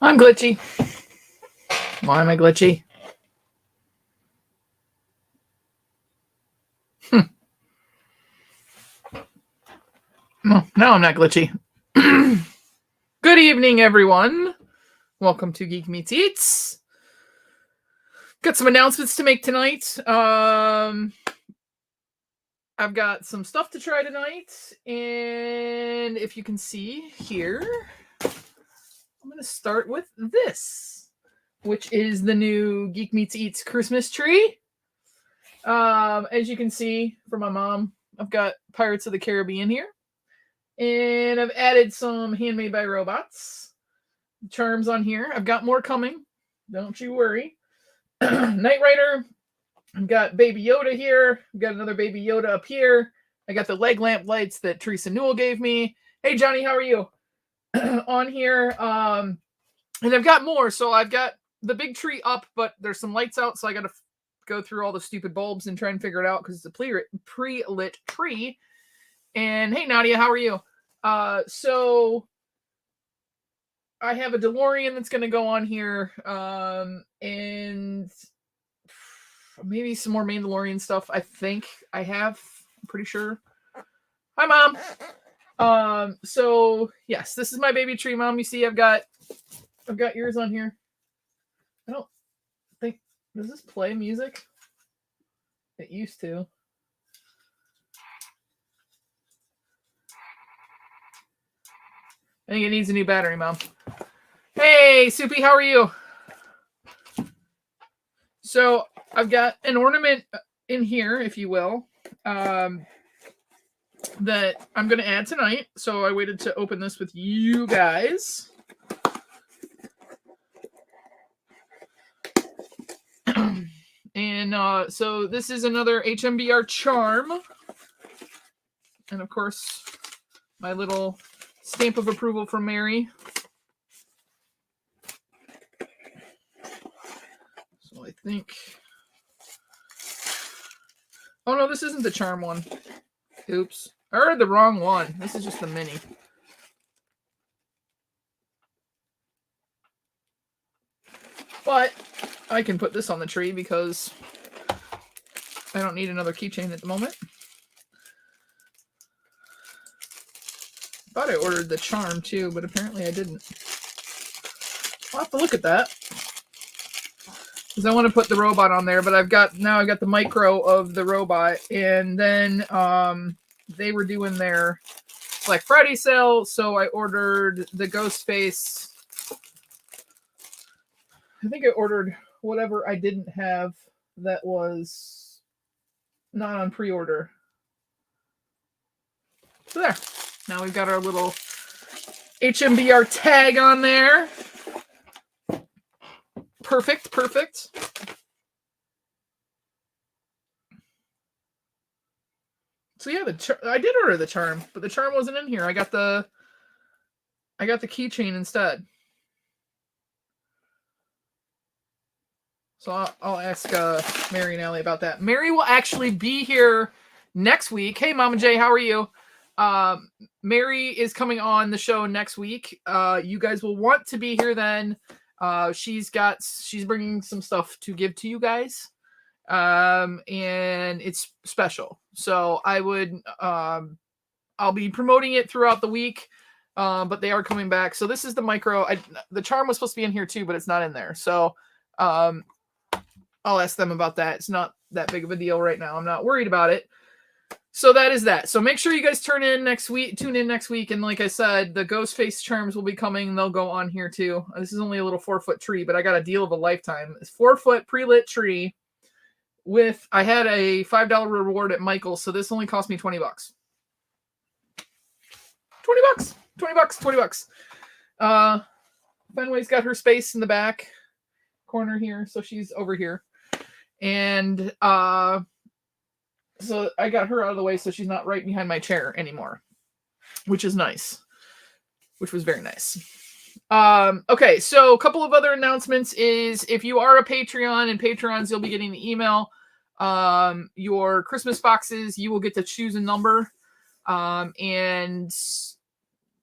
I'm glitchy. Why am I glitchy? No, I'm not glitchy. Good evening, everyone. Welcome to Geek Meets Eats. Got some announcements to make tonight. I've got some stuff to try tonight, and if you can see here, I'm going to start with this, which is the new Geek Meets Eats Christmas tree. As you can see from my mom, I've got Pirates of the Caribbean here. And I've added some Handmade by Robots charms on here. I've got more coming. Don't you worry. Knight Rider. I've got Baby Yoda here. I've got another Baby Yoda up here. I got the leg lamp lights that Teresa Newell gave me. Hey, Johnny, how are you? On here. And I've got more. So I've got the big tree up, but there's some lights out. So I got to go through all the stupid bulbs and try and figure it out because it's a pre-lit tree. And hey, Nadia, how are you? So I have a DeLorean that's going to go on here, and maybe some more Mandalorian stuff. I think I have. I'm pretty sure. Hi, Mom. So yes, this is my baby tree, Mom. You see, I've got yours on here. I don't think does this play music? It used to. I think it needs a new battery, Mom. Hey, Soupy, how are you? So I've got an ornament in here, if you will, that I'm going to add tonight. So I waited to open this with you guys. And so this is another HMBR charm. And of course, my little stamp of approval from Mary. So I think... Oh no, this isn't the charm one. Oops. I ordered the wrong one. This is just the mini. But I can put this on the tree because I don't need another keychain at the moment. I thought I ordered the charm too, but apparently I didn't. I'll have to look at that. Because I want to put the robot on there, but I've got the micro of the robot, and then they were doing their Black Friday sale, so I ordered the ghost face. I think I ordered whatever I didn't have that was not on pre-order. So there. Now we've got our little HMBR tag on there. Perfect. So yeah, I did order the charm, but the charm wasn't in here. I got the keychain instead. So I'll ask Mary and Allie about that. Mary will actually be here next week. Hey, Mama J, how are you? Mary is coming on the show next week. You guys will want to be here then. She's bringing some stuff to give to you guys. And it's special. So I would, I'll be promoting it throughout the week. But they are coming back. So this is the micro. The charm was supposed to be in here too, but it's not in there. So, I'll ask them about that. It's not that big of a deal right now. I'm not worried about it. So that is that. So make sure you guys tune in next week. And like I said, the ghost face charms will be coming. They'll go on here too. This is only a little 4-foot tree, but I got a deal of a lifetime. It's 4-foot pre-lit tree I had a $5 reward at Michael's. So this only cost me $20. $20. Fenway's got her space in the back corner here. So she's over here. And, so I got her out of the way so she's not right behind my chair anymore, which is nice. Which was very nice. Okay, so a couple of other announcements is if you are a Patreon and Patrons, you'll be getting the email. Your Christmas boxes, you will get to choose a number. And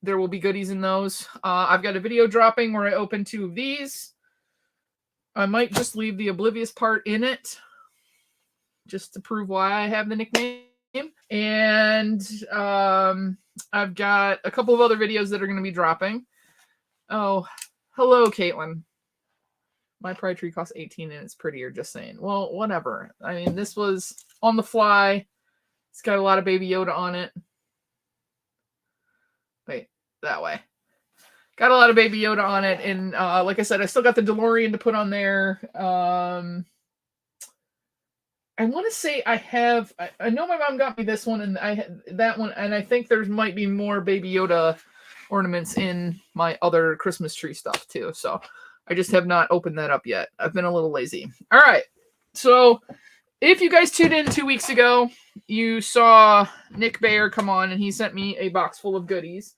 there will be goodies in those. I've got a video dropping where I open 2 of these. I might just leave the Oblivious part in it, just to prove why I have the nickname. And I've got a couple of other videos that are going to be dropping. Oh, hello, Caitlin. My pride tree costs 18 and it's prettier, just saying. Well, whatever. I mean, this was on the fly. It's got a lot of Baby Yoda on it. Wait, that way. Got a lot of Baby Yoda on it. And like I said, I still got the DeLorean to put on there. I want to say I have. I know my mom got me this one and I had that one, and I think there might be more Baby Yoda ornaments in my other Christmas tree stuff too. So I just have not opened that up yet. I've been a little lazy. All right. So if you guys tuned in 2 weeks ago, you saw Nick Bayer come on and he sent me a box full of goodies.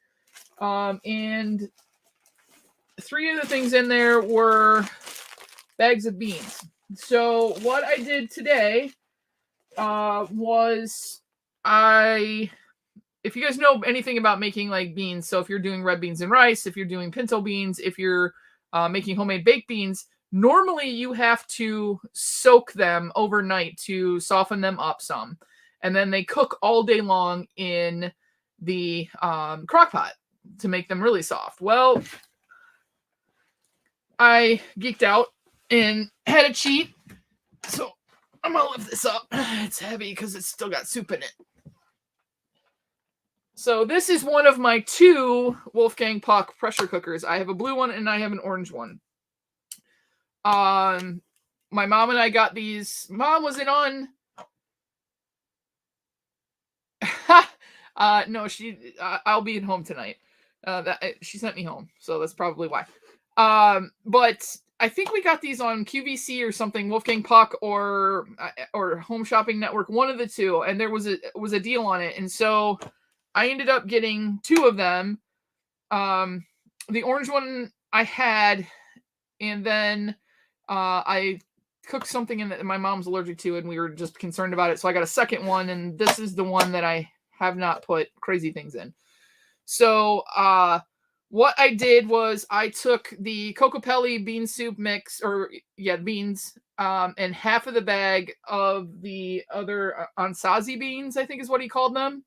And 3 of the things in there were bags of beans. So what I did today was if you guys know anything about making like beans, so if you're doing red beans and rice, if you're doing pinto beans, if you're making homemade baked beans, normally you have to soak them overnight to soften them up some. And then they cook all day long in the crock pot to make them really soft. Well, I geeked out and had a cheat. So I'm going to lift this up. It's heavy because it's still got soup in it. So this is one of my 2 Wolfgang Puck pressure cookers. I have a blue one and I have an orange one. My mom and I got these. Mom, was it on? No, I'll be at home tonight. She sent me home, so that's probably why. But I think we got these on QVC or something, Wolfgang Puck or Home Shopping Network, one of the 2, and there was a deal on it, and so I ended up getting 2 of them. The orange one I had, and then I cooked something in that my mom's allergic to, and we were just concerned about it, so I got a second one, and this is the one that I have not put crazy things in. So what I did was I took the Cocopelli bean soup mix, beans, and half of the bag of the other Ansazi beans, I think is what he called them.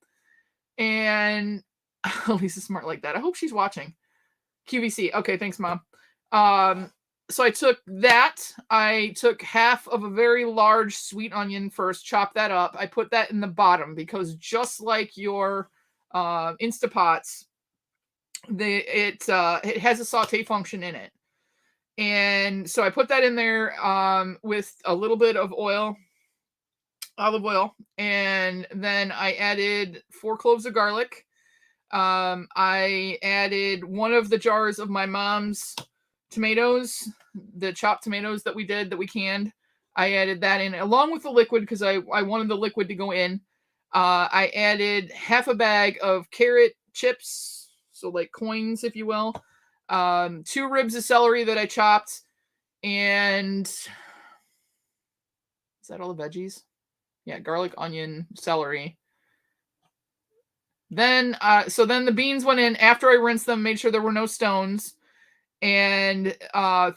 And Lisa's smart like that. I hope she's watching. QVC. Okay, thanks, Mom. So I took that. I took half of a very large sweet onion first, chopped that up. I put that in the bottom because just like your Instapots, it has a saute function in it. And so I put that in there with a little bit of olive oil, and then I added 4 cloves of garlic. I added 1 of the jars of my mom's tomatoes, the chopped tomatoes that we canned. I added that in along with the liquid because I wanted the liquid to go in. I added half a bag of carrot chips, so like coins, if you will. 2 ribs of celery that I chopped, and is that all the veggies? Yeah, garlic, onion, celery. Then, so then the beans went in after I rinsed them, made sure there were no stones, and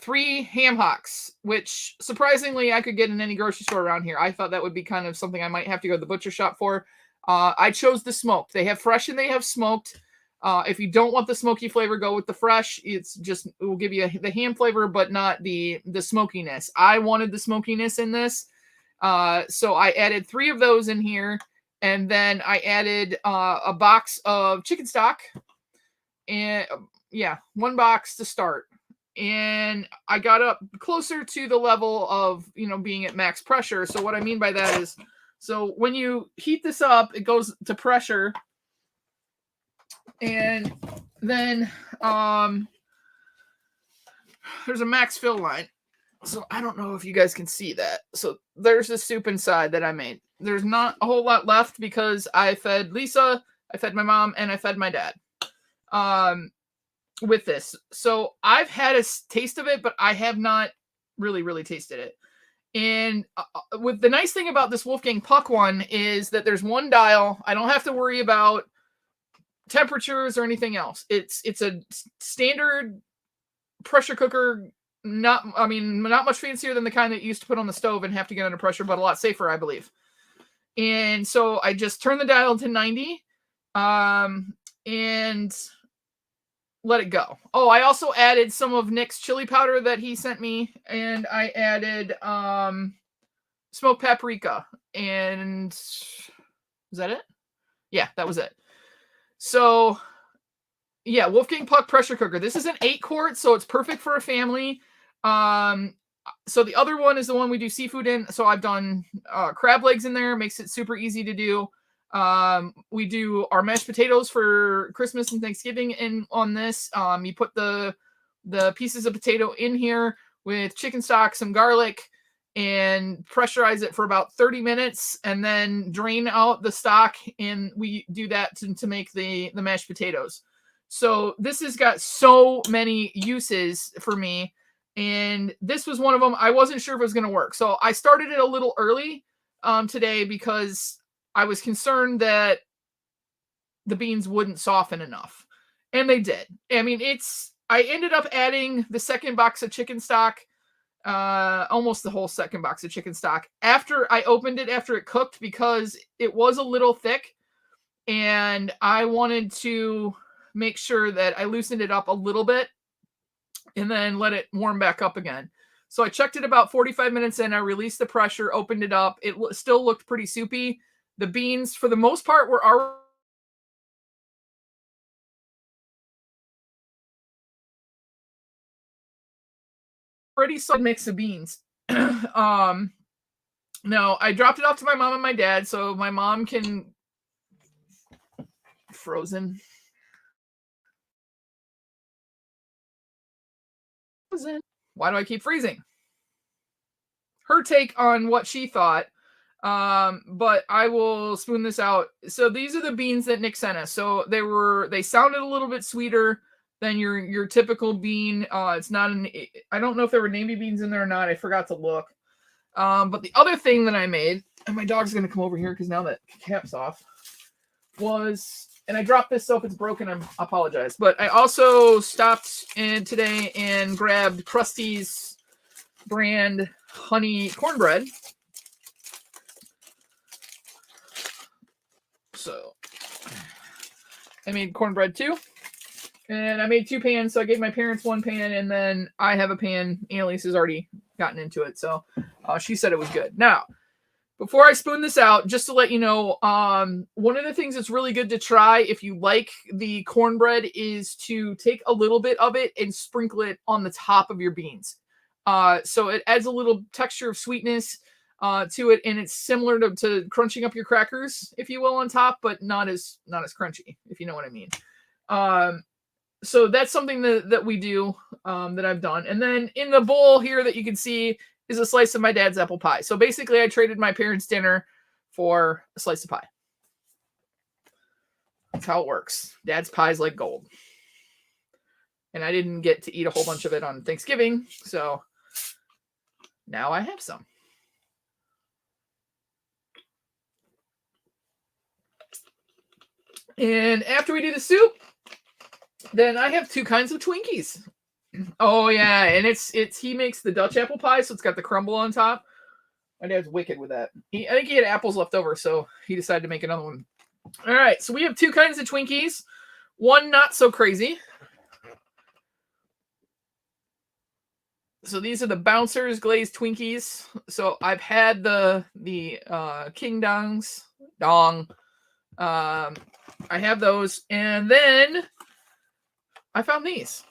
3 ham hocks, which surprisingly I could get in any grocery store around here. I thought that would be kind of something I might have to go to the butcher shop for. I chose the smoked. They have fresh and they have smoked. If you don't want the smoky flavor, go with the fresh. It will give you the ham flavor, but not the smokiness. I wanted the smokiness in this. So I added 3 of those in here. And then I added a box of chicken stock. And 1 box to start. And I got up closer to the level of, being at max pressure. So what I mean by that is, so when you heat this up, it goes to pressure. And then there's a max fill line. So I don't know if you guys can see that. So there's the soup inside that I made. There's not a whole lot left because I fed Lisa, I fed my mom, and I fed my dad with this. So I've had a taste of it, but I have not really tasted it. And with the nice thing about this Wolfgang Puck one is that there's 1 dial. I don't have to worry about temperatures or anything else. It's a standard pressure cooker. Not much fancier than the kind that you used to put on the stove and have to get under pressure, but a lot safer, I believe. And so I just turned the dial to 90, and let it go. Oh, I also added some of Nick's chili powder that he sent me, and I added smoked paprika. And is that it? Yeah, that was it. So yeah, Wolfgang Puck pressure cooker. This is an 8-quart, so it's perfect for a family. So the other one is the one we do seafood in. So I've done crab legs in there. Makes it super easy to do. We do our mashed potatoes for Christmas and Thanksgiving in on this. You put the pieces of potato in here with chicken stock, some garlic, and pressurize it for about 30 minutes, and then drain out the stock. And we do that to make the mashed potatoes. So this has got so many uses for me. And this was one of them. I wasn't sure if it was going to work. So I started it a little early today because I was concerned that the beans wouldn't soften enough. And they did. I mean, I ended up adding the second box of chicken stock, almost the whole second box of chicken stock, after I opened it, after it cooked, because it was a little thick. And I wanted to make sure that I loosened it up a little bit and then let it warm back up again. So I checked it about 45 minutes in. I released the pressure, opened it up. It still looked pretty soupy. The beans, for the most part, were already so mix of beans. No, I dropped it off to my mom and my dad, so my mom can frozen. Why do I keep freezing? Her take on what she thought. But I will spoon this out. So these are the beans that Nick sent us. So they sounded a little bit sweeter than your typical bean. It's not I don't know if there were navy beans in there or not. I forgot to look. But the other thing that I made, and my dog's gonna come over here because now that cap's off, and I dropped this, so if it's broken, I apologize. But I also stopped in today and grabbed Krusty's brand honey cornbread. So I made cornbread too. And I made 2 pans, so I gave my parents 1 pan, and then I have a pan. Annalise has already gotten into it, so she said it was good. Now, before I spoon this out, just to let you know, one of the things that's really good to try if you like the cornbread is to take a little bit of it and sprinkle it on the top of your beans. So it adds a little texture of sweetness to it, and it's similar to crunching up your crackers, if you will, on top, but not as crunchy, if you know what I mean. So that's something that we do, that I've done. And then in the bowl here that you can see is a slice of my dad's apple pie. So basically I traded my parents' dinner for a slice of pie. That's how it works. Dad's pie is like gold. And I didn't get to eat a whole bunch of it on Thanksgiving, so now I have some. And after we do the soup, then I have 2 kinds of Twinkies. Oh yeah, and it's he makes the Dutch apple pie, so it's got the crumble on top. My dad's wicked with that. I think he had apples left over, so he decided to make another one. All right, so we have 2 kinds of Twinkies. One not so crazy. So these are the Bouncers glazed Twinkies. So I've had the King Dongs. I have those, and then I found these.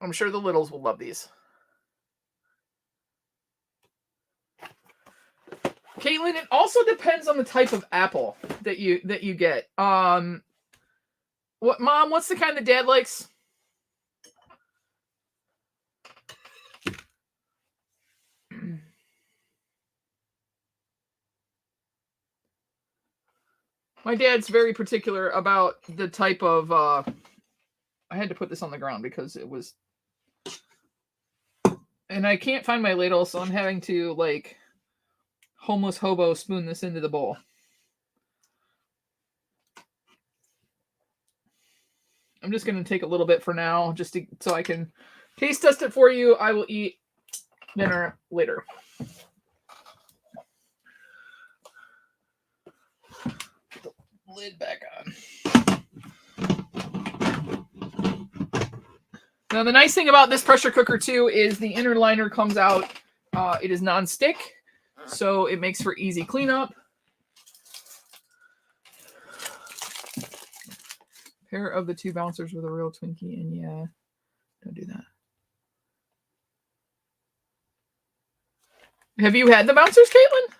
I'm sure the littles will love these. Caitlin, it also depends on the type of apple that you get. What's the kind that Dad likes? My dad's very particular about the type of. I had to put this on the ground because it was, and I can't find my ladle, so I'm having to homeless hobo spoon this into the bowl. I'm just going to take a little bit for now, so I can taste test it for you. I will eat dinner later. Put the lid back on. Now, the nice thing about this pressure cooker, too, is the inner liner comes out. It is non-stick, so it makes for easy cleanup. Pair of the two bouncers with a real Twinkie, and yeah, don't do that. Have you had the bouncers, Caitlin?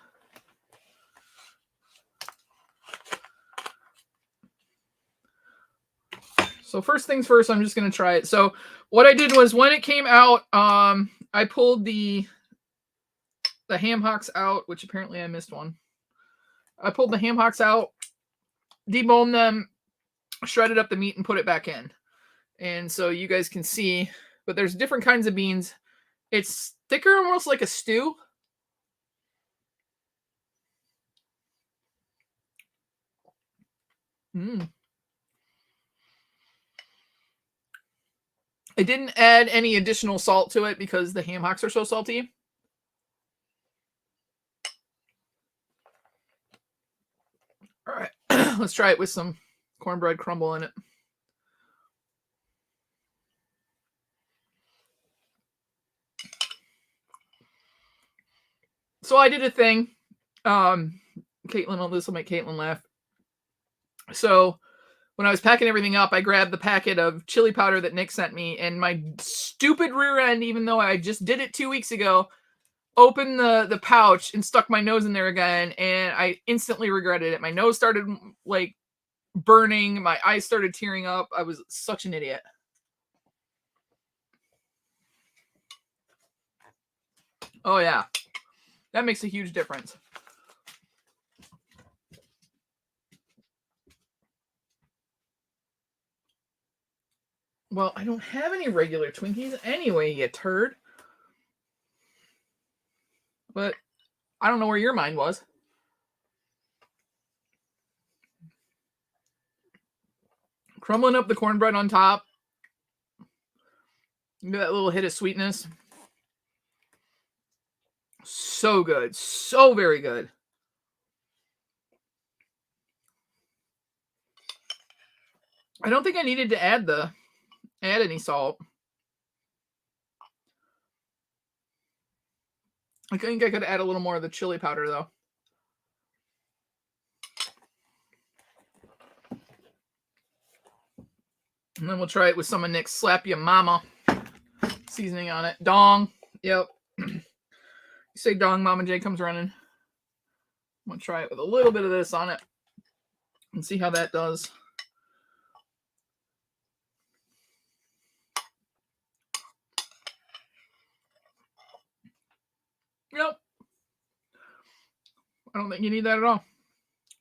So first things first, I'm just going to try it. So what I did was when it came out, I pulled the ham hocks out, which apparently I missed one. I pulled the ham hocks out, deboned them, shredded up the meat, and put it back in. And so you guys can see, but there's different kinds of beans. It's thicker, almost like a stew. I didn't add any additional salt to it because the ham hocks are so salty. All right, let's try it with some cornbread crumble in it. So I did a thing. Caitlin, this will make Caitlin laugh. So when I was packing everything up, I grabbed the packet of chili powder that Nick sent me, and my stupid rear end, even though I just did it 2 weeks ago, opened the pouch and stuck my nose in there again, and I instantly regretted it. My nose started like burning, my eyes started tearing up. I was such an idiot. Oh yeah, that makes a huge difference. Well, I don't have any regular Twinkies anyway, you turd. But I don't know where your mind was. Crumbling up the cornbread on top. You get that little hit of sweetness. So good. So very good. I don't think I needed to add any salt. I think I could add a little more of the chili powder though. And then we'll try it with some of Nick's Slap Ya Mama seasoning on it. Dong. Yep. You say dong, Mama J comes running. I'm going to try it with a little bit of this on it and see how that does. Yep. I don't think you need that at all.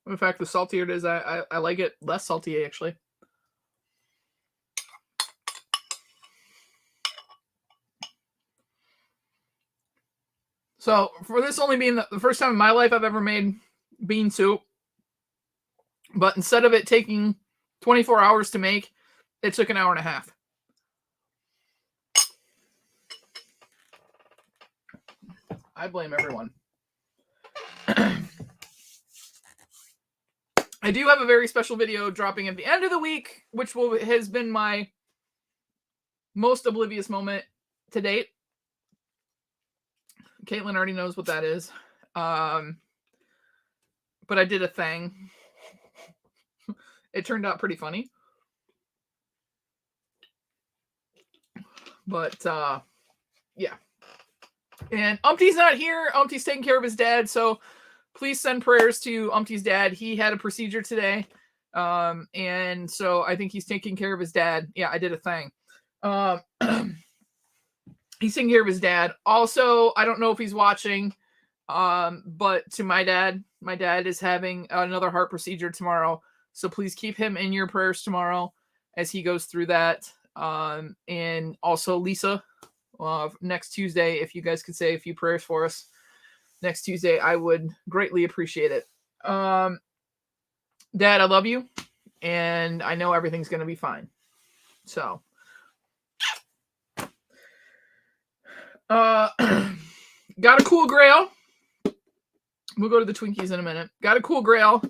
In fact, the saltier it is, I like it less salty, actually. So, for this only being the first time in my life I've ever made bean soup, but instead of it taking 24 hours to make, it took an hour and a half. I blame everyone. I do have a very special video dropping at the end of the week, which has been my most oblivious moment to date. Caitlin already knows what that is. But I did a thing. It turned out pretty funny. But, yeah. And Umpty's not here. Umpty's taking care of his dad, so please send prayers to Umpty's dad. He had a procedure today, and so I think he's taking care of his dad. Yeah, I did a thing. He's taking care of his dad. Also, I don't know if he's watching, but to my dad is having another heart procedure tomorrow, so please keep him in your prayers tomorrow as he goes through that. And also Lisa, next Tuesday, if you guys could say a few prayers for us. next Tuesday, I would greatly appreciate it. Dad, I love you, and I know everything's going to be fine. So, got a cool grail. We'll go to the Twinkies in a minute. Got a cool grail.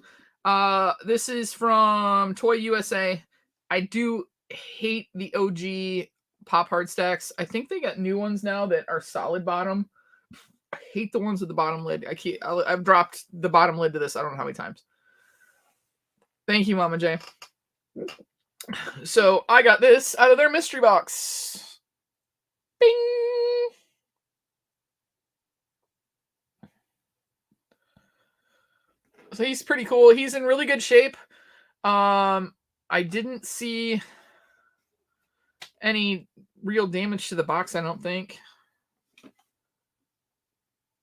This is from Toy USA. I do hate the OG Pop Hard Stacks. I think they got new ones now that are solid bottom. I hate the ones with the bottom lid. I've dropped the bottom lid to this I don't know how many times. Thank you, Mama J. So I got this out of their mystery box. Bing! So he's pretty cool. He's in really good shape. I didn't see any real damage to the box, I don't think.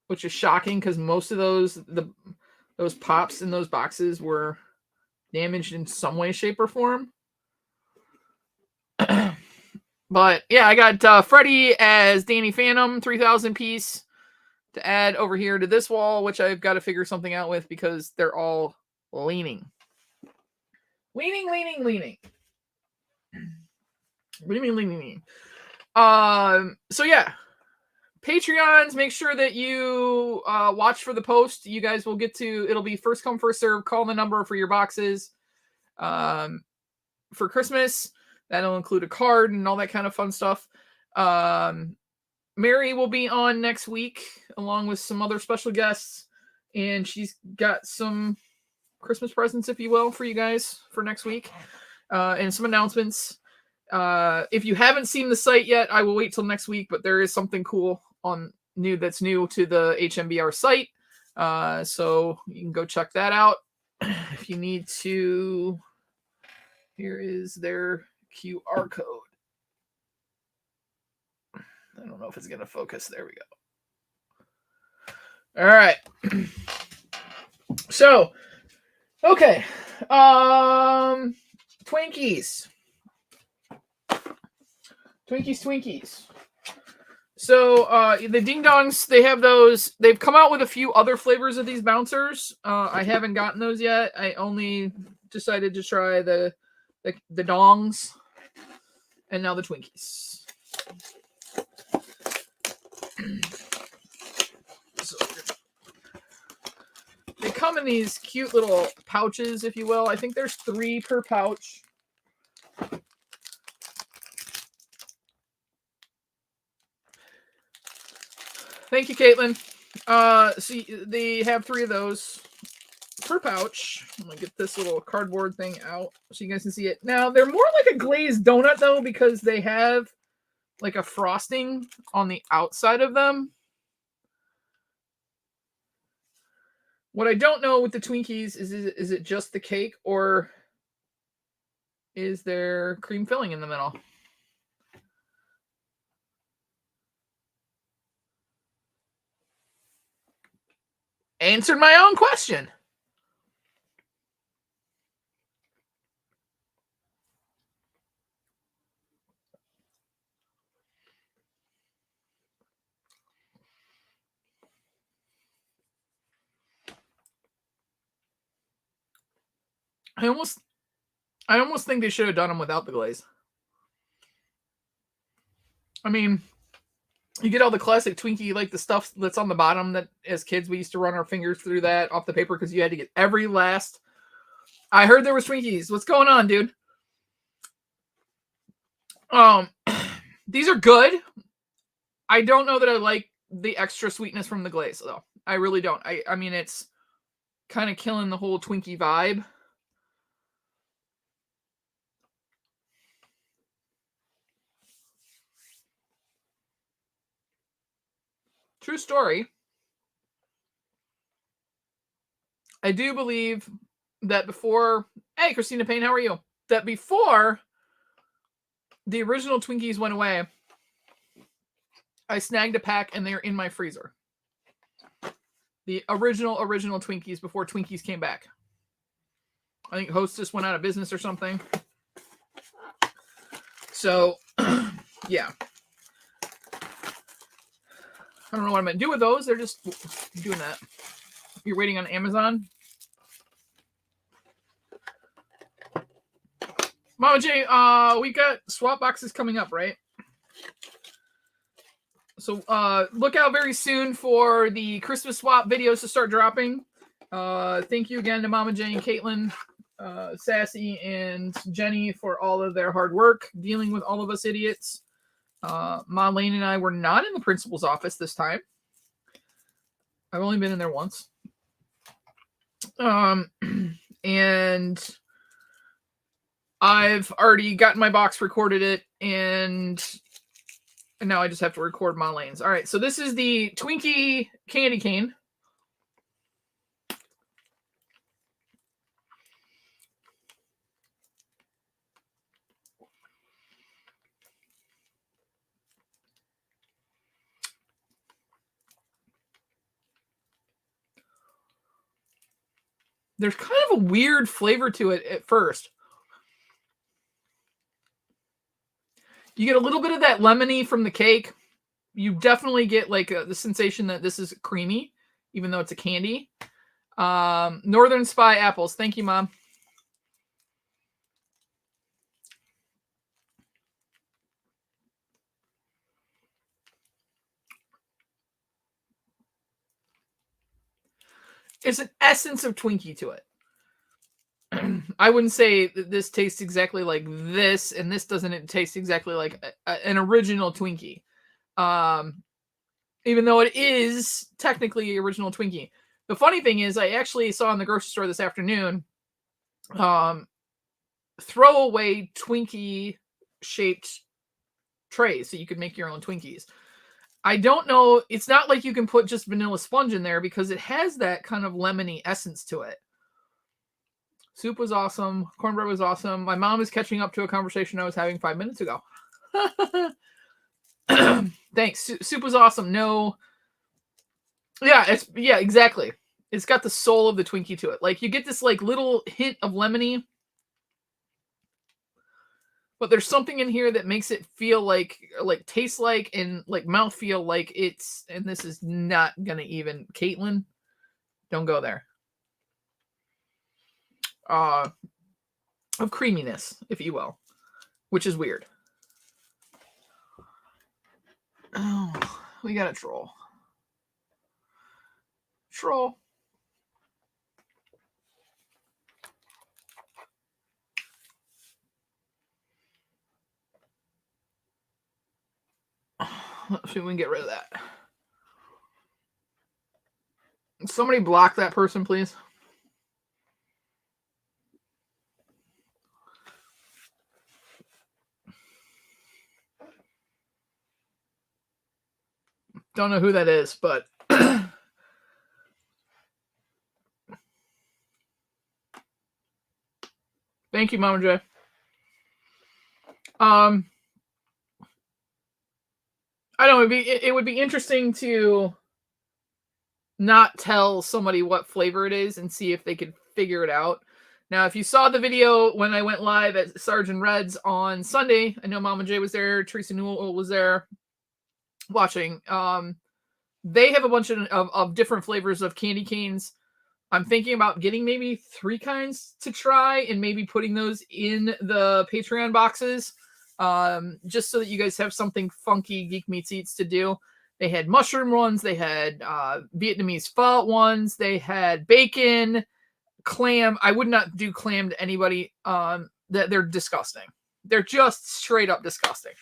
Which is shocking because most of those pops in those boxes were damaged in some way, shape, or form. But yeah, I got Freddy as Danny Phantom, 3,000 piece to add over here to this wall, which I've got to figure something out with because they're all leaning. Leaning. What do you mean leaning? So yeah. Patreons, make sure that you watch for the post. You guys will get to, it'll be first come, first serve. Call the number for your boxes for Christmas. That'll include a card and all that kind of fun stuff. Mary will be on next week along with some other special guests. And she's got some Christmas presents, if you will, for you guys for next week. And some announcements. If you haven't seen the site yet, I will wait till next week, but there is something cool that's new to the HMBR site. So you can go check that out. If you need to, here is their QR code. I don't know if it's going to focus. There we go. All right. So, okay. Twinkies. So the Ding Dongs, they have those. They've come out with a few other flavors of these bouncers. I haven't gotten those yet. I only decided to try the Dongs, and now the Twinkies. So, they come in these cute little pouches, if you will. I think there's 3 per pouch. Thank you, Caitlin. So they have 3 of those per pouch. I'm gonna get this little cardboard thing out so you guys can see it. Now they're more like a glazed donut though, because they have like a frosting on the outside of them. What I don't know with the Twinkies is it just the cake or is there cream filling in the middle? Answered my own question. I almost think they should have done them without the glaze. I mean, you get all the classic Twinkie, like the stuff that's on the bottom that as kids we used to run our fingers through that off the paper because you had to get every last. I heard there was Twinkies. What's going on, dude? These are good. I don't know that I like the extra sweetness from the glaze though. I really don't. I mean, it's kind of killing the whole Twinkie vibe. True story. I do believe that before... Hey, Christina Payne, how are you? That before the original Twinkies went away, I snagged a pack and they're in my freezer. The original Twinkies before Twinkies came back. I think Hostess went out of business or something. So, yeah. I don't know what I'm going to do with those. They're just doing that. You're waiting on Amazon? Mama J, we got swap boxes coming up, right? So look out very soon for the Christmas swap videos to start dropping. Thank you again to Mama J and Caitlin, Sassy, and Jenny for all of their hard work dealing with all of us idiots. Ma Lane and I were not in the principal's office this time. I've only been in there once. And I've already gotten my box, recorded it, and now I just have to record Ma Lane's. All right, so this is the Twinkie candy cane. There's kind of a weird flavor to it at first. You get a little bit of that lemony from the cake. You definitely get like the sensation that this is creamy, even though it's a candy. Northern Spy apples. Thank you, Mom. There's an essence of Twinkie to it. I wouldn't say that this tastes exactly like this, and this doesn't taste exactly like an original Twinkie. Even though it is technically original Twinkie. The funny thing is, I actually saw in the grocery store this afternoon throwaway Twinkie shaped trays so you could make your own Twinkies. I don't know. It's not like you can put just vanilla sponge in there because it has that kind of lemony essence to it. Soup was awesome. Cornbread was awesome. My mom is catching up to a conversation I was having 5 minutes ago. Thanks. Soup was awesome. No. Yeah, exactly. It's got the soul of the Twinkie to it. Like you get this like little hint of lemony, but there's something in here that makes it feel like taste like and like mouth feel like it's, and this is not gonna even, Caitlin, don't go there. Of creaminess, if you will, which is weird. Oh, we got a troll. Troll. Let's see if we can get rid of that. Somebody block that person, please. Don't know who that is, but thank you, Mama J. I don't know. It would be interesting to not tell somebody what flavor it is and see if they could figure it out. Now, if you saw the video when I went live at Sergeant Red's on Sunday, I know Mama J was there, Teresa Newell was there watching. They have a bunch of different flavors of candy canes. I'm thinking about getting maybe 3 kinds to try and maybe putting those in the Patreon boxes, just so that you guys have something funky Geek Meets Eats to do. They had mushroom ones, they had Vietnamese pho ones, they had bacon, clam. I would not do clam to anybody. They're disgusting. They're just straight up disgusting.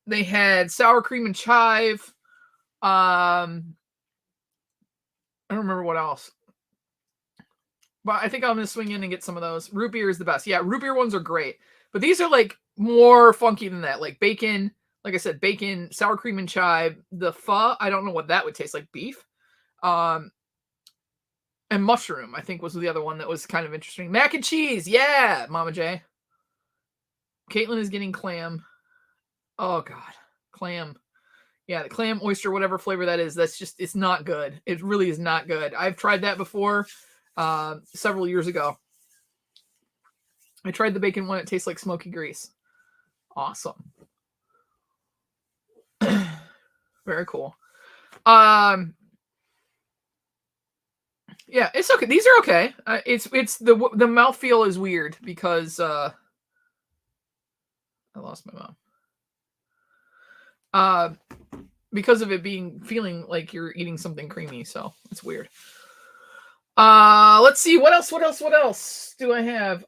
They had sour cream and chive. I don't remember what else. But I think I'm going to swing in and get some of those. Root beer is the best. Yeah, root beer ones are great. But these are like more funky than that. Like bacon, like I said, bacon, sour cream and chive. The pho, I don't know what that would taste like. Beef. And mushroom, I think, was the other one that was kind of interesting. Mac and cheese. Yeah, Mama J. Caitlin is getting clam. Oh, God. Clam. Yeah, the clam, oyster, whatever flavor that is, that's just, it's not good. It really is not good. I've tried that before several years ago. I tried the bacon one. It tastes like smoky grease. Awesome. Very Very cool. Yeah, it's okay. These are okay. It's the mouthfeel is weird because I lost my mom. Because of it feeling like you're eating something creamy, so it's weird. Let's see what else do I have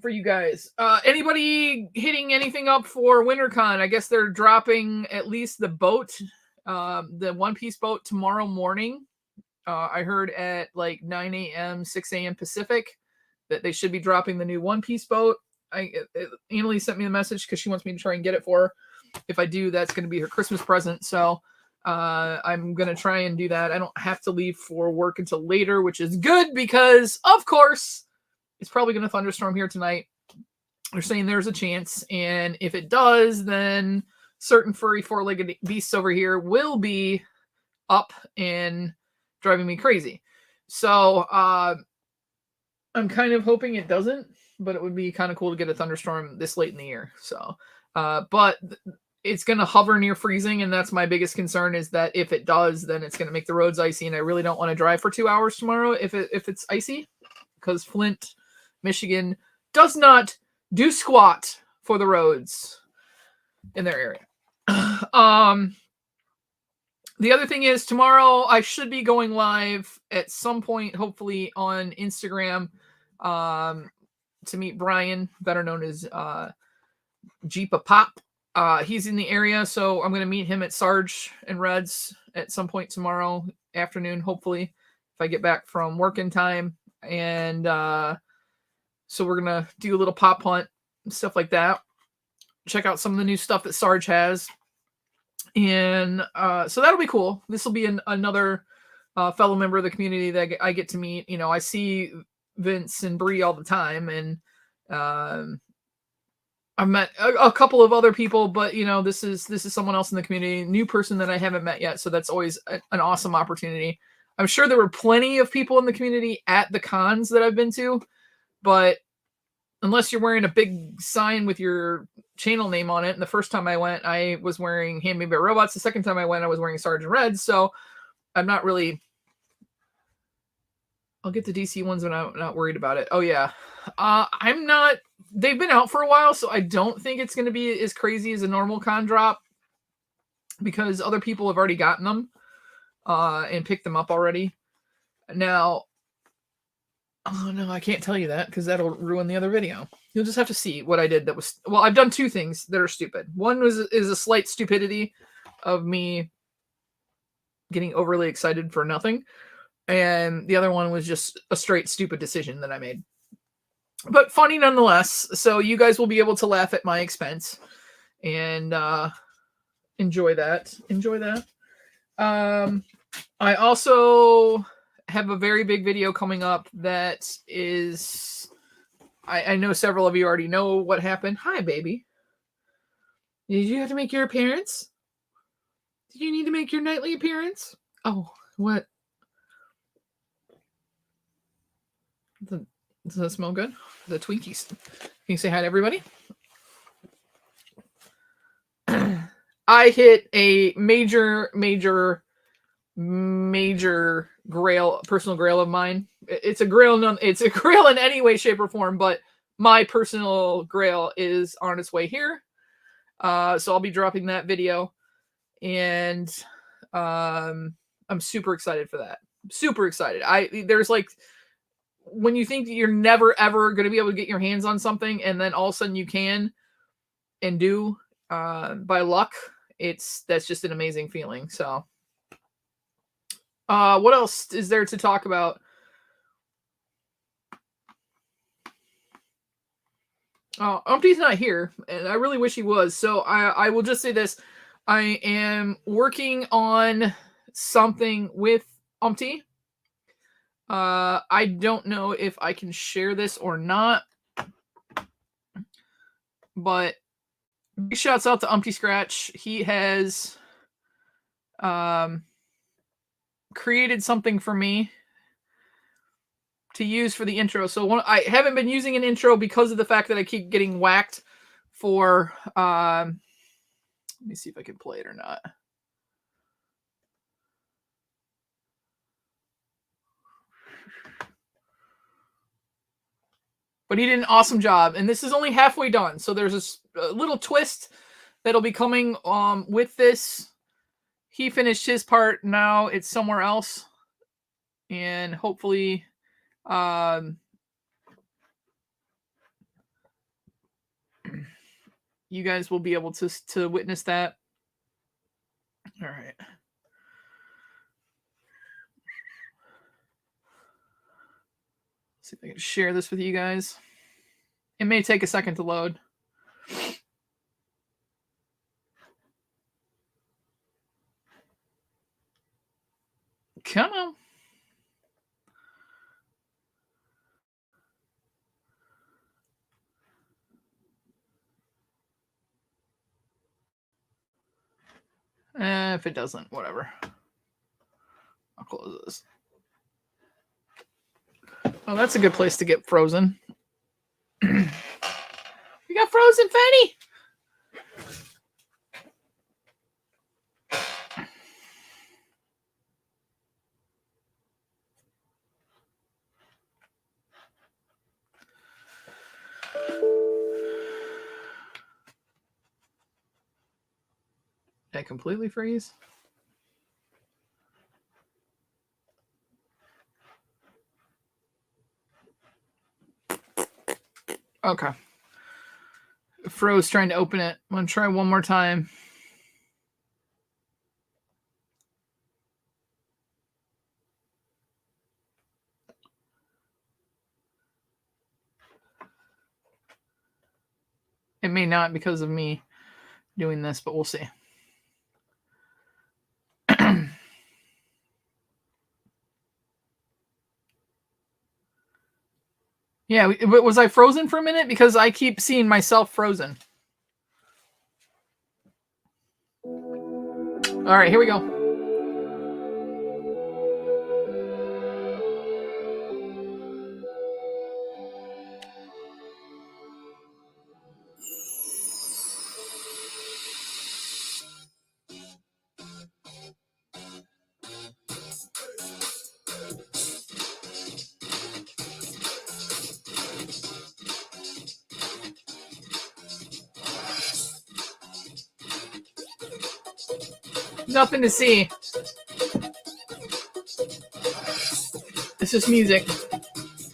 for you guys. Anybody hitting anything up for WinterCon? I guess they're dropping at least the boat, the One Piece boat tomorrow morning. I heard at like 9 a.m., 6 a.m. Pacific that they should be dropping the new One Piece boat. Annalie sent me the message because she wants me to try and get it for her. If I do, that's going to be her Christmas present. So I'm going to try and do that. I don't have to leave for work until later, which is good because, of course, it's probably going to thunderstorm here tonight. They're saying there's a chance. And if it does, then certain furry four-legged beasts over here will be up and driving me crazy. So I'm kind of hoping it doesn't, but it would be kind of cool to get a thunderstorm this late in the year. So, but it's going to hover near freezing, and that's my biggest concern is that if it does, then it's going to make the roads icy, and I really don't want to drive for 2 hours tomorrow if it's icy, because Flint, Michigan does not do squat for the roads in their area. The other thing is tomorrow I should be going live at some point, hopefully on Instagram, to meet Brian, better known as Jeepa Pop. He's in the area, so I'm going to meet him at Sarge and Red's at some point tomorrow afternoon, hopefully, if I get back from work in time. And so we're going to do a little pop hunt and stuff like that. Check out some of the new stuff that Sarge has. And so that'll be cool. This will be another fellow member of the community that I get to meet. You know, I see Vince and Bree all the time, and I've met a couple of other people, but you know, this is someone else in the community, new person that I haven't met yet. So that's always an awesome opportunity. I'm sure there were plenty of people in the community at the cons that I've been to, but unless you're wearing a big sign with your channel name on it. And the first time I went, I was wearing Handmade by Robots. The second time I went, I was wearing Sergeant Red. So I'm not really, I'll get the DC ones when I'm not worried about it. Oh yeah. I'm not, they've been out for a while, so I don't think it's going to be as crazy as a normal con drop because other people have already gotten them and picked them up already. Now, oh no, I can't tell you that because that'll ruin the other video. You'll just have to see what I did that was, well, I've done two things that are stupid. One is a slight stupidity of me getting overly excited for nothing. And the other one was just a straight stupid decision that I made. But funny nonetheless. So you guys will be able to laugh at my expense and enjoy that. Enjoy that. I also have a very big video coming up that is, I know several of you already know what happened. Hi, baby. Did you have to make your appearance? Did you need to make your nightly appearance? Oh, what? Does that smell good? The Twinkies. Can you say hi to everybody? I hit a major grail, personal grail of mine. It's a grail. It's a grail in any way, shape, or form. But my personal grail is on its way here. So I'll be dropping that video, and I'm super excited for that. Super excited. There's like, when you think that you're never ever going to be able to get your hands on something, and then all of a sudden you can and do by luck, that's just an amazing feeling. So what else is there to talk about? Umpty's not here, and I really wish he was. So I will just say this. I am working on something with Umpty. I don't know if I can share this or not, but big shouts out to Umpty Scratch. He has created something for me to use for the intro. So I haven't been using an intro because of the fact that I keep getting whacked for let me see if I can play it or not. But he did an awesome job, and this is only halfway done. So there's a little twist that'll be coming with this. He finished his part. Now it's somewhere else, and hopefully, you guys will be able to witness that. All right. See if I can share this with you guys. It may take a second to load. Come on. If it doesn't, whatever. I'll close this. Oh, that's a good place to get frozen. We got frozen Fanny. Did I completely freeze? Okay. Froze trying to open it. I'm going to try one more time. It may not because of me doing this, but we'll see. Yeah, was I frozen for a minute? Because I keep seeing myself frozen. All right, here we go. Nothing to see. It's just music.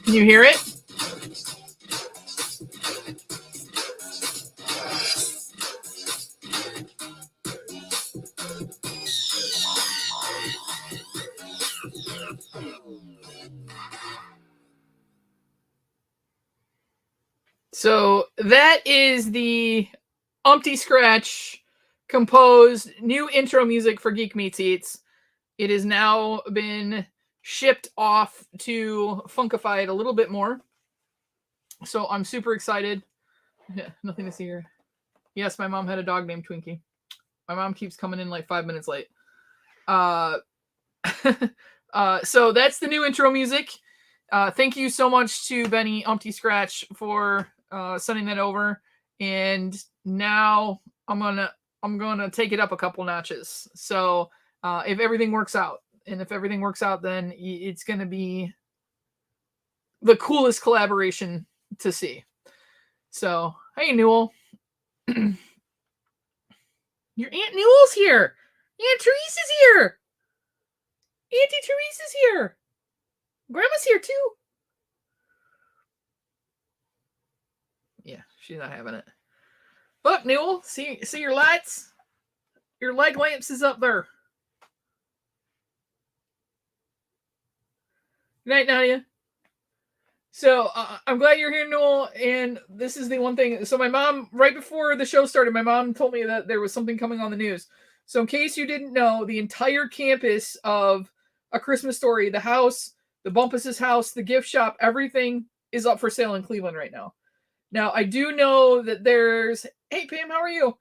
Can you hear it? So that is the Umpty Scratch composed new intro music for Geek Meets Eats. It has now been shipped off to Funkify it a little bit more. So I'm super excited. Yeah, nothing to see here. Yes, my mom had a dog named Twinkie. My mom keeps coming in like 5 minutes late. So that's the new intro music. Thank you so much to Benny Umpty Scratch for sending that over. And now I'm gonna take it up a couple notches. So if everything works out, then it's gonna be the coolest collaboration to see. So hey, Newell. Your Aunt Newell's here. Aunt Therese is here. Auntie Therese is here. Grandma's here too. Yeah, she's not having it. Look, Newell, see your lights? Your leg lamps is up there. Good night, Nadia. So I'm glad you're here, Newell. And this is the one thing. So my mom, right before the show started, my mom told me that there was something coming on the news. So in case you didn't know, the entire campus of A Christmas Story, the house, the Bumpus's house, the gift shop, everything is up for sale in Cleveland right now. Now, I do know that there's... Hey, Pam, how are you?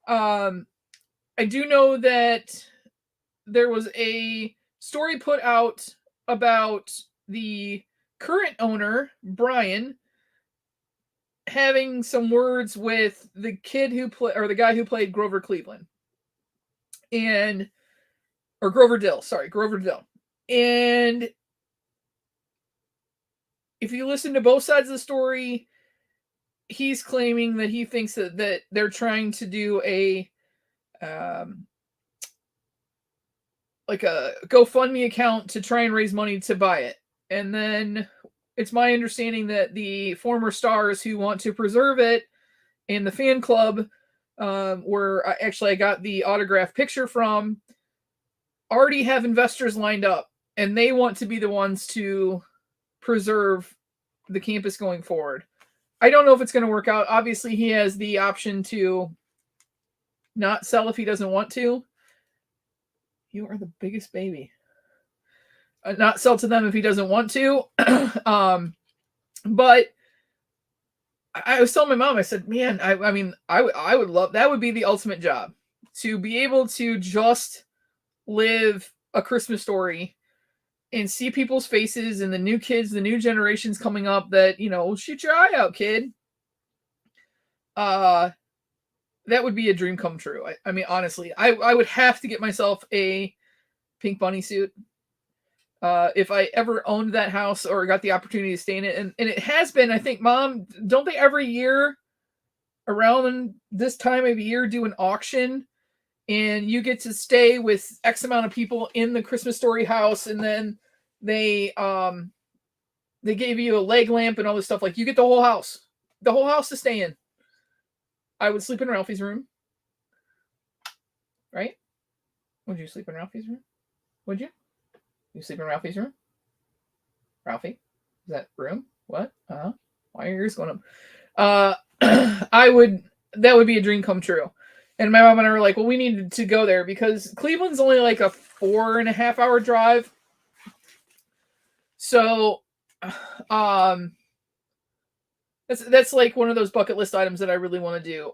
I do know that there was a story put out about the current owner, Brian, having some words with the kid the guy who played Grover Cleveland. Grover Dill. And if you listen to both sides of the story, he's claiming that he thinks that they're trying to do a like a GoFundMe account to try and raise money to buy it. And then it's my understanding that the former stars who want to preserve it and the fan club, where I got the autograph picture from, already have investors lined up, and they want to be the ones to preserve the campus going forward. I don't know if it's going to work out. Obviously, he has the option to not sell if he doesn't want to. You are the biggest baby. Not sell to them if he doesn't want to. But I was telling my mom, I said, man, I mean, I would love, that would be the ultimate job, to be able to just live a Christmas story and see people's faces and the new kids, the new generations coming up that, shoot your eye out, kid. That would be a dream come true. I mean, honestly, I would have to get myself a pink bunny suit. If I ever owned that house or got the opportunity to stay in it. And it has been, I think, Mom, don't they every year around this time of year do an auction, and you get to stay with X amount of people in the Christmas Story house, and then they gave you a leg lamp and all this stuff. Like, you get the whole house to stay in. I would sleep in Ralphie's room. Right? Would you sleep in Ralphie's room? Would you? You sleep in Ralphie's room? Ralphie? Is that room? What? Why are your ears going up? That would be a dream come true. And my mom and I were like, well, we needed to go there because Cleveland's only like a 4.5 hour drive. So, that's like one of those bucket list items that I really want to do.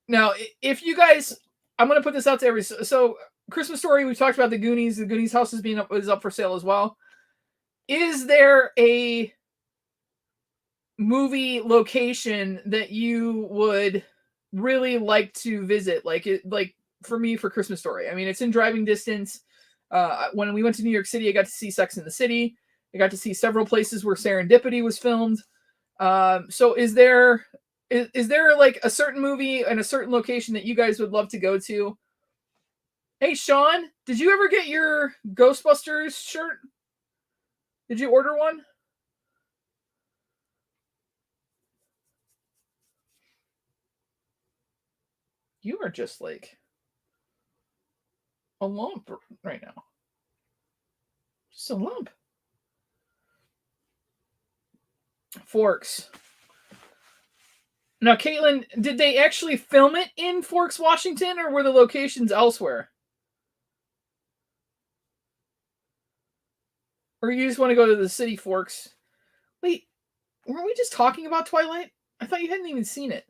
Now, if you guys, I'm going to put this out to everybody. So Christmas Story, we talked about the Goonies. The Goonies house is up for sale as well. Is there a movie location that you would really like to visit? Like for me, for Christmas Story, I mean, it's in driving distance. When we went to New York City, I got to see Sex and the City. I got to see several places where Serendipity was filmed. So is there like a certain movie and a certain location that you guys would love to go to? Hey, Sean, did you ever get your Ghostbusters shirt? Did you order one? You are just like a lump right now. Just a lump. Forks. Now, Caitlin, did they actually film it in Forks, Washington, or were the locations elsewhere? Or you just want to go to the city, Forks? Wait, weren't we just talking about Twilight? I thought you hadn't even seen it.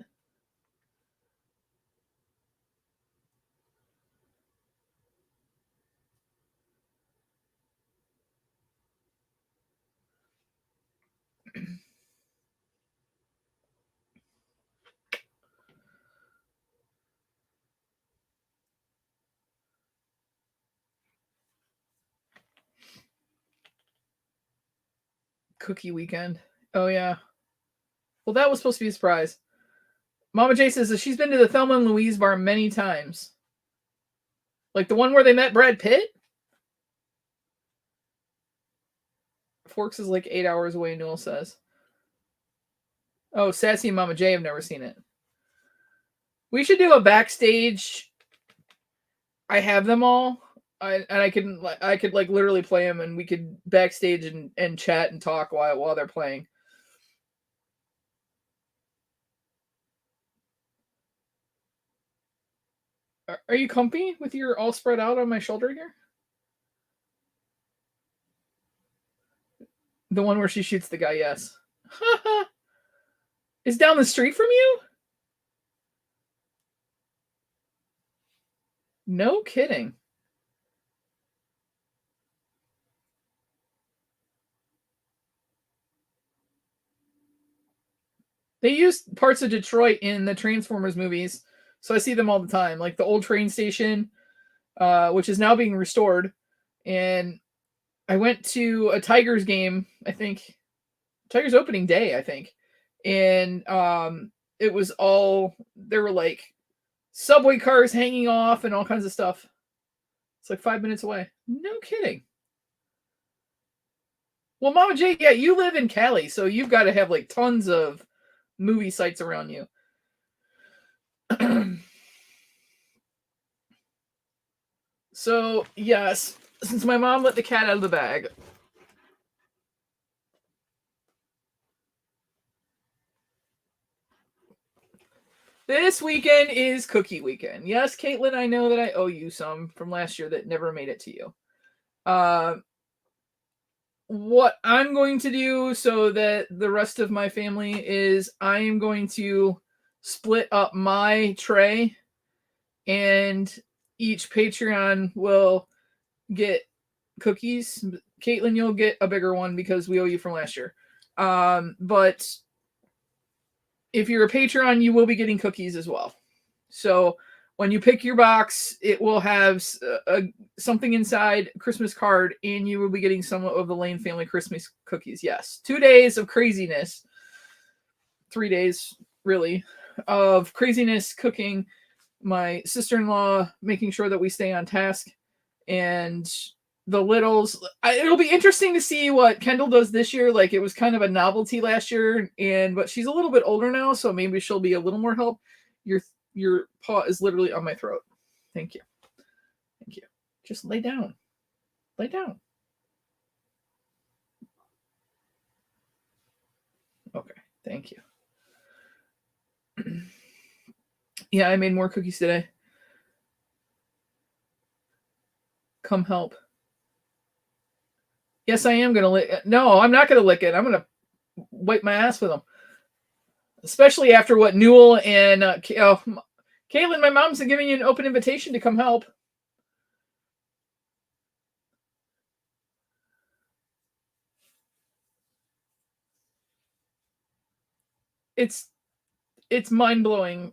Cookie weekend. Oh, yeah. Well, that was supposed to be a surprise. Mama J says that she's been to the Thelma and Louise bar many times. Like the one where they met Brad Pitt? Forks is like 8 hours away, Newell says. Oh, Sassy and Mama J have never seen it. We should do a backstage. I have them all. I could like literally play them, and we could backstage and chat and talk while they're playing. Are you comfy with your all spread out on my shoulder here? The one where she shoots the guy, yes. Is down the street from you? No kidding. They used parts of Detroit in the Transformers movies, so I see them all the time. Like the old train station, which is now being restored. And I went to a Tigers game, I think Tiger's opening day, I think. And it was all, there were like subway cars hanging off and all kinds of stuff. It's like 5 minutes away. No kidding. Well, Mama J, yeah, you live in Cali, so you've got to have like tons of movie sites around you. So, yes, since my mom let the cat out of the bag, this weekend is cookie weekend. Yes, Caitlin, I know that I owe you some from last year that never made it to you. What I'm going to do so that the rest of my family is I am going to split up my tray, and each Patreon will get cookies. Caitlin, you'll get a bigger one because we owe you from last year. But if you're a Patreon, you will be getting cookies as well. So when you pick your box, it will have something inside, a Christmas card, and you will be getting some of the Lane family Christmas cookies. Yes, 2 days of craziness, 3 days really, of craziness cooking. My sister-in-law making sure that we stay on task, and the littles. It'll be interesting to see what Kendall does this year. Like, it was kind of a novelty last year, but she's a little bit older now, so maybe she'll be a little more help. Your paw is literally on my throat. Thank you. Thank you. Just lay down. Lay down. Okay. Thank you. Yeah, I made more cookies today. Come help. Yes, I am going to lick it. No, I'm not going to lick it. I'm going to wipe my ass with them. Especially after what Newell and Caitlin, my mom's giving you an open invitation to come help. It's mind-blowing.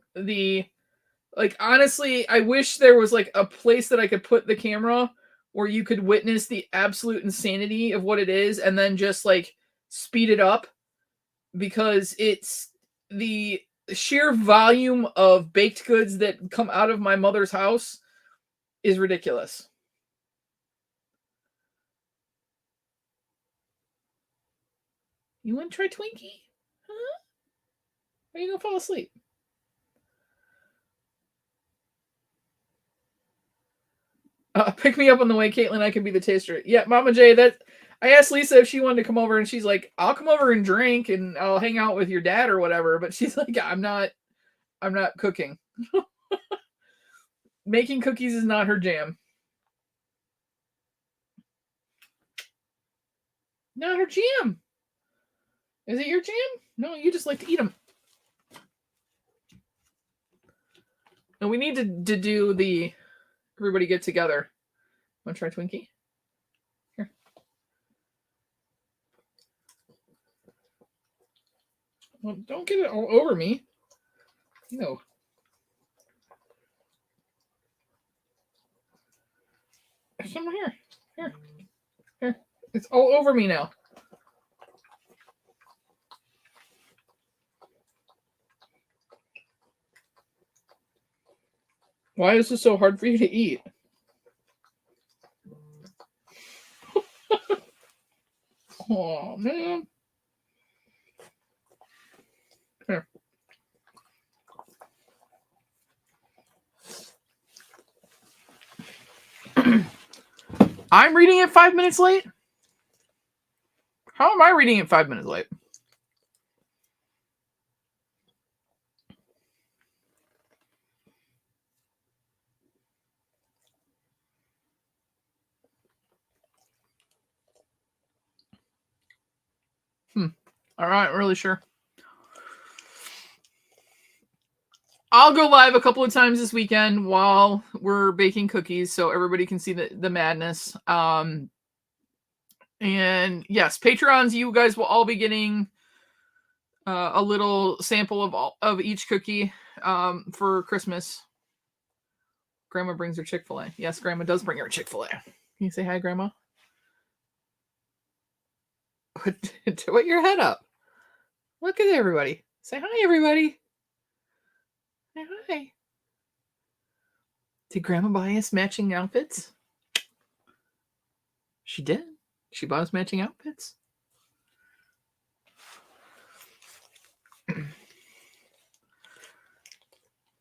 Honestly, I wish there was like a place that I could put the camera where you could witness the absolute insanity of what it is and then just like speed it up, because it's the sheer volume of baked goods that come out of my mother's house is ridiculous. You want to try Twinkie? Huh? Or are you going to fall asleep? Pick me up on the way, Caitlin. I can be the taster. Yeah, Mama J, I asked Lisa if she wanted to come over, and she's like, I'll come over and drink and I'll hang out with your dad or whatever. But she's like, I'm not cooking. Making cookies is not her jam. Not her jam. Is it your jam? No, you just like to eat them. And we need to do the everybody get together. Want to try Twinkie? Here. Well, don't get it all over me. No. There's some here. Here. It's all over me now. Why is this so hard for you to eat? Oh, man. Here. I'm reading it 5 minutes late? How am I reading it 5 minutes late? All right, really sure. I'll go live a couple of times this weekend while we're baking cookies so everybody can see the madness. And yes, Patrons, you guys will all be getting a little sample of each cookie for Christmas. Grandma brings her Chick-fil-A. Yes, Grandma does bring her Chick-fil-A. Can you say hi, Grandma? Put your head up. Look at everybody. Say hi, everybody. Say hi. Did Grandma buy us matching outfits? She did. She bought us matching outfits.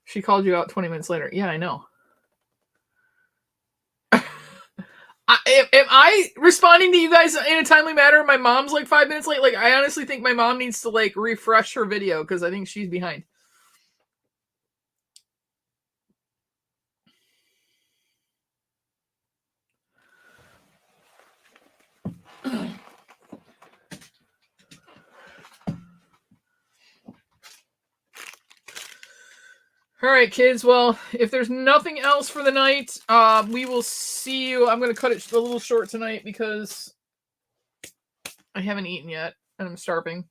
She called you out 20 minutes later. Yeah, I know. Am I responding to you guys in a timely manner? My mom's like 5 minutes late. Like, I honestly think my mom needs to like refresh her video because I think she's behind. All right, kids. Well, if there's nothing else for the night, we will see you. I'm going to cut it a little short tonight because I haven't eaten yet and I'm starving.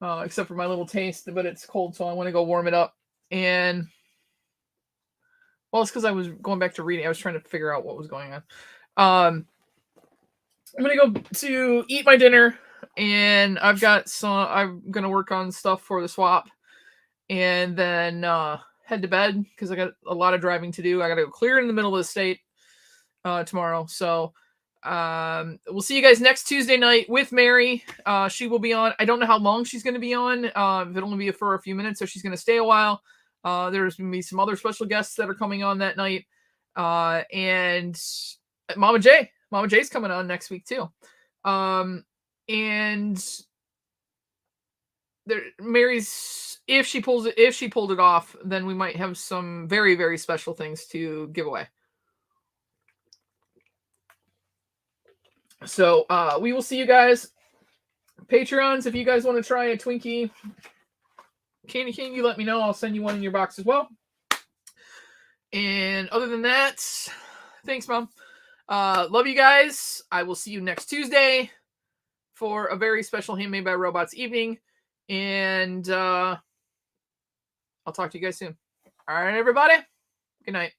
Except for my little taste, but it's cold, so I want to go warm it up. And well, it's because I was going back to reading. I was trying to figure out what was going on. I'm gonna go to eat my dinner, and I'm gonna work on stuff for the swap, and then head to bed because I got a lot of driving to do. I gotta go clear in the middle of the state tomorrow. So we'll see you guys next Tuesday night with Mary. She will be on. I don't know how long she's going to be on. It'll only be for a few minutes, so she's going to stay a while. There's going to be some other special guests that are coming on that night, and Mama J's coming on next week too. And Mary's, if she pulled it off, then we might have some very, very special things to give away. So we will see you guys. Patreons, if you guys want to try a Twinkie Candy King, you let me know. I'll send you one in your box as well. And other than that, thanks, Mom. Love you guys. I will see you next Tuesday for a very special Handmade by Robots evening. And I'll talk to you guys soon. All right, everybody. Good night.